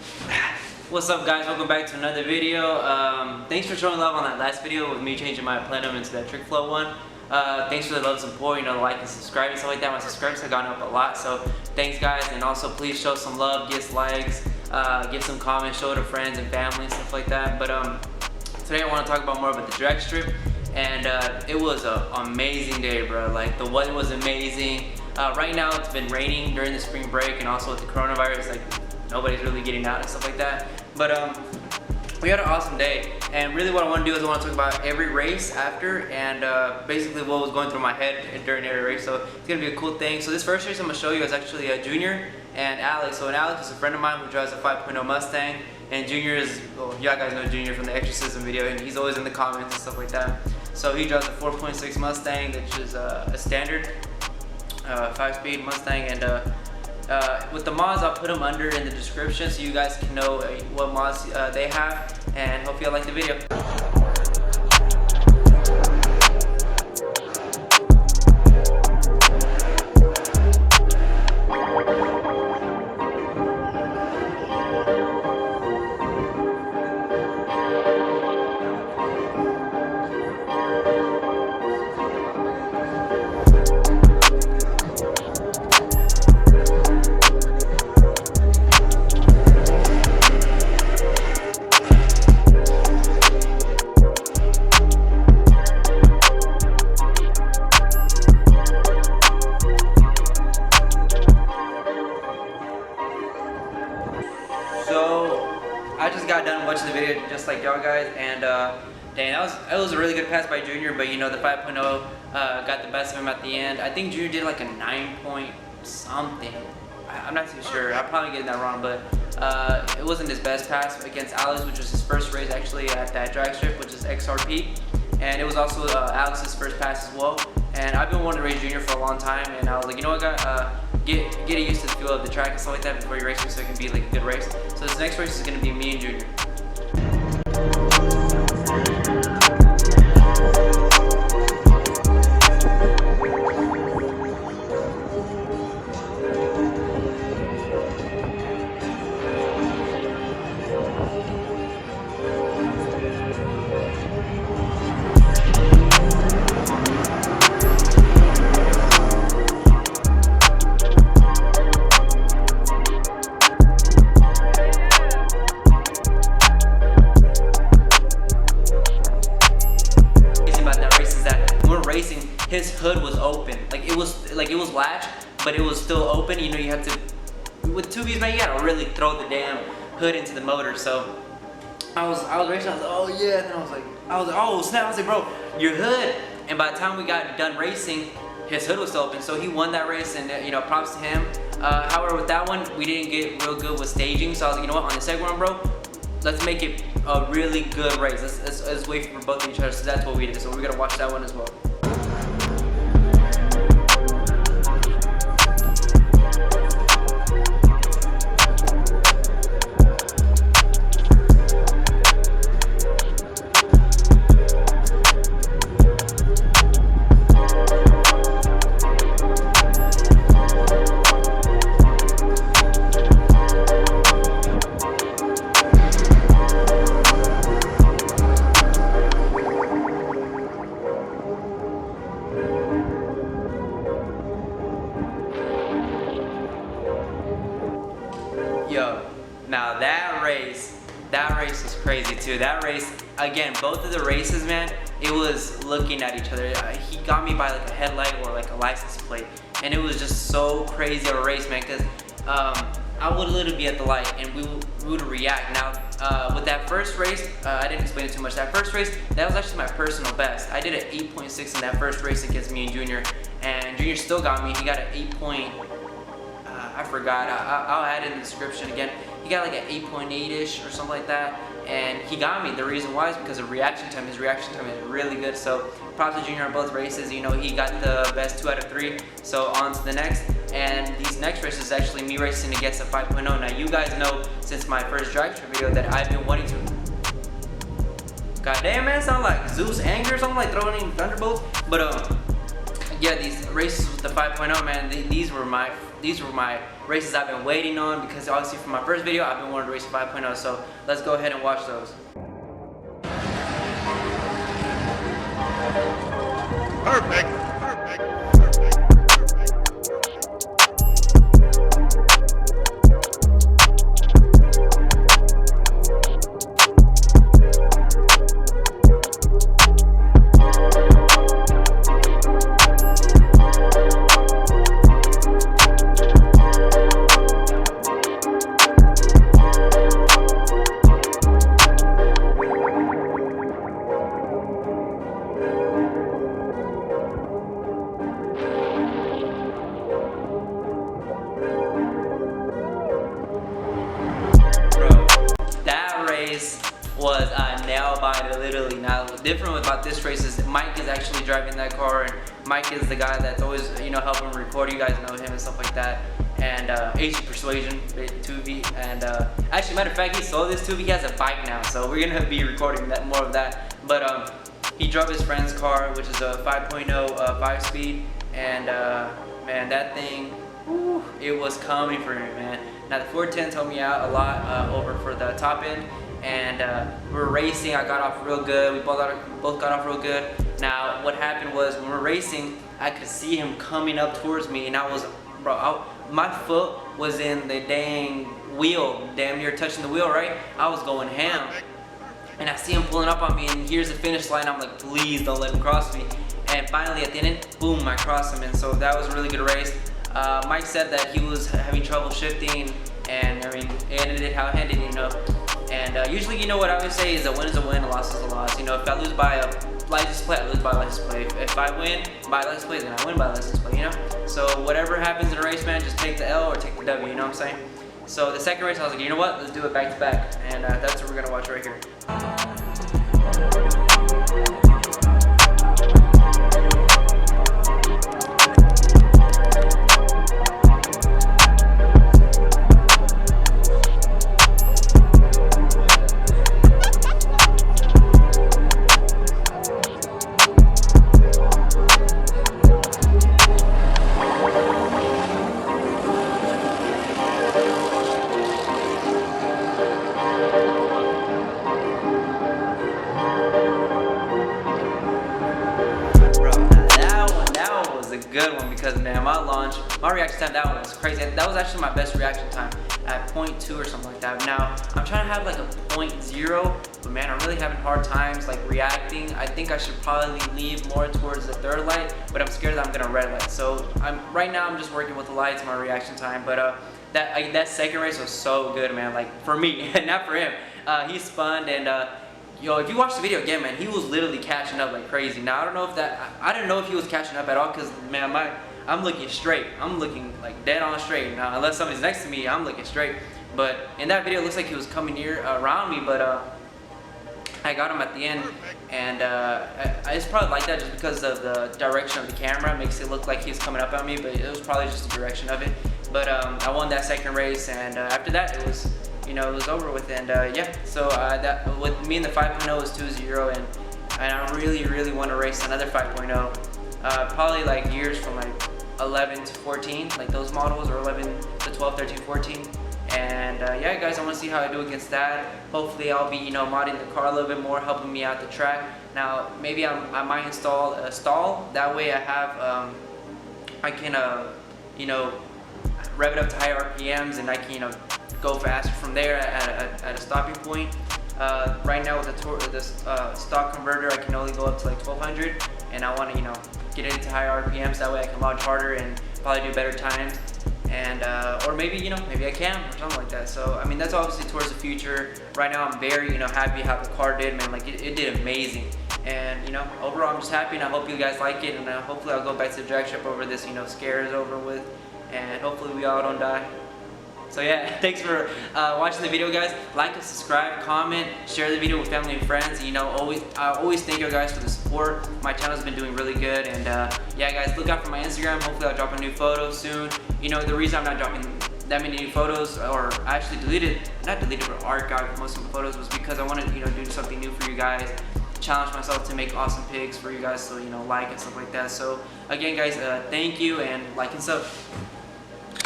What's up, guys? Welcome back to another video. Thanks for showing love on that last video with me changing my Plenum into that trick flow one. Thanks for the love and support, the like and subscribe and stuff like that. My subscribers have gone up a lot, so thanks, guys. And also please show some love, give us likes, give some comments, show it to friends and family and stuff like that. But today I want to talk about more about the drag strip, and it was an amazing day, bro. Like, the weather was amazing. Right now it's been raining during the spring break, and also with the coronavirus, like, nobody's really getting out and stuff like that. But we had an awesome day, and really what I want to do is I want to talk about every race after, and basically what was going through my head during every race. So it's gonna be a cool thing. So this first race I'm gonna show you is actually Junior and Alex. So Alex is a friend of mine who drives a 5.0 Mustang, and Junior is, well, y'all guys know Junior from the exorcism video, and he's always in the comments and stuff like that. So he drives a 4.6 Mustang, which is a standard 5-speed Mustang, and with the mods, I'll put them under in the description so you guys can know what mods they have, and hope you all like the video. I just got done watching the video just like y'all guys, and dang, it was a really good pass by Junior, but the 5.0 got the best of him at the end. I think Junior did like a 9 point something. I'm not too sure. I'm probably getting that wrong, but it wasn't his best pass against Alex, which was his first race actually at that drag strip, which is XRP, and it was also Alex's first pass as well. And I've been wanting to race Junior for a long time, and I was like, you know what, guys, get used to the feel of the track and stuff like that before you race me, so it can be like a good race. So this next race is going to be me and Junior. His hood was open, like it was latched, but it was still open. You have to, with 2Bs, man, you gotta really throw the damn hood into the motor. So I was racing, I was like, oh yeah, and then I was like, oh snap, I was like, bro, your hood. And by the time we got done racing, his hood was still open, so he won that race, and props to him. However, with that one, we didn't get real good with staging, so I was like, you know what, on the second one, bro, let's make it a really good race. Let's wait for both of each other. So that's what we did. So we're gonna watch that one as well. Yo, now that race was crazy too. That race, again, both of the races, man, it was looking at each other. He got me by like a headlight or like a license plate, and it was just so crazy of a race, man, because I would literally be at the light and we would react. Now, with that first race, I didn't explain it too much. That first race, that was actually my personal best. I did an 8.6 in that first race against me and Junior, and Junior still got me. He got an 8 point, I forgot, I'll add it in the description again. He got like an 8.8-ish or something like that, and he got me. The reason why is because of reaction time. His reaction time is really good, so props to Junior on both races. He got the best 2 out of 3, so on to the next. And these next races is actually me racing against a 5.0. Now you guys know since my first drag strip video that I've been wanting to, god damn, man, sound like Zeus anger or something, like throwing in thunderbolts. But yeah, these races with the 5.0, man, these were my races I've been waiting on, because obviously from my first video, I've been wanting to race 5.0. So let's go ahead and watch those. Perfect. Was a nail biter, literally. Now, different about this race is Mike is actually driving that car, and Mike is the guy that's always, you know, helping record. You guys know him and stuff like that. And AC Persuasion, 2V, and actually, matter of fact, he sold this 2V. He has a bike now, so we're gonna be recording that more of that. But he drove his friend's car, which is a 5.0 5-speed, and man, that thing, whew, it was coming for him, man. Now the 410 helped me out a lot over for the top end. And we were racing. I got off real good. We both got off real good. Now what happened was, when we were racing, I could see him coming up towards me, and I was, bro, my foot was in the dang wheel, damn near touching the wheel, right? I was going ham, and I see him pulling up on me, and here's the finish line. I'm like, please don't let him cross me. And finally at the end, boom, I crossed him, and so that was a really good race. Mike said that he was having trouble shifting, and I mean, it ended how it ended, you know. And usually, you know, what I always say is a win is a win, a loss is a loss. You know, if I lose by a license plate, I lose by a license plate. If I win by a license plate, then I win by a license plate, you know? So whatever happens in a race, man, just take the L or take the W, you know what I'm saying? So the second race, I was like, you know what, let's do it back to back. And that's what we're gonna watch right here. Good one, because man, my reaction time, that one was crazy. That was actually my best reaction time at 0.2 or something like that. Now I'm trying to have like a 0.0, but man, I'm really having hard times like reacting. I think I should probably leave more towards the third light, but I'm scared that I'm gonna red light. So right now I'm just working with the lights, my reaction time. But that second race was so good, man. Like for me, not for him. He spun, and yo, if you watch the video again, man, he was literally catching up like crazy. Now, I don't know if I didn't know if he was catching up at all, because, man, I'm looking straight. I'm looking, like, dead on straight. Now, unless somebody's next to me, I'm looking straight. But in that video, it looks like he was coming near around me, but I got him at the end. And it's probably like that just because of the direction of the camera. It makes it look like he was coming up on me, but it was probably just the direction of it. But I won that second race, and after that, it was, you know, it was over with. And yeah, so that with me in the 5.0 was 2-0, and I really want to race another 5.0. Probably like years from like 11 to 14, like those models, or 11 to 12, 13, 14. And yeah, guys, I want to see how I do against that. Hopefully I'll be, you know, modding the car a little bit more, helping me out the track. Now maybe I might install a stall. That way I have I can you know, rev it up to higher RPMs, and I can, you know, go faster from there at a stopping point. Right now with the stock converter, I can only go up to like 1200, and I want to, you know, get it into higher RPMs. That way I can launch harder and probably do better times. And or maybe, you know, maybe I can, or something like that. So I mean, that's obviously towards the future. Right now I'm very, you know, happy how the car did, man. Like it did amazing. And you know, overall I'm just happy, and I hope you guys like it, and hopefully I'll go back to the drag strip over this, you know, scare is over with, and hopefully we all don't die. So yeah, thanks for watching the video, guys. Like and subscribe, comment, share the video with family and friends. And, you know, I always thank you guys for the support. My channel's been doing really good, and yeah, guys, look out for my Instagram. Hopefully I'll drop a new photo soon. You know, the reason I'm not dropping that many new photos, or actually not deleted, but archived most of the photos, was because I wanted to, you know, do something new for you guys. Challenge myself to make awesome pics for you guys, so, you know, like and stuff like that. So again, guys, thank you, and like and sub.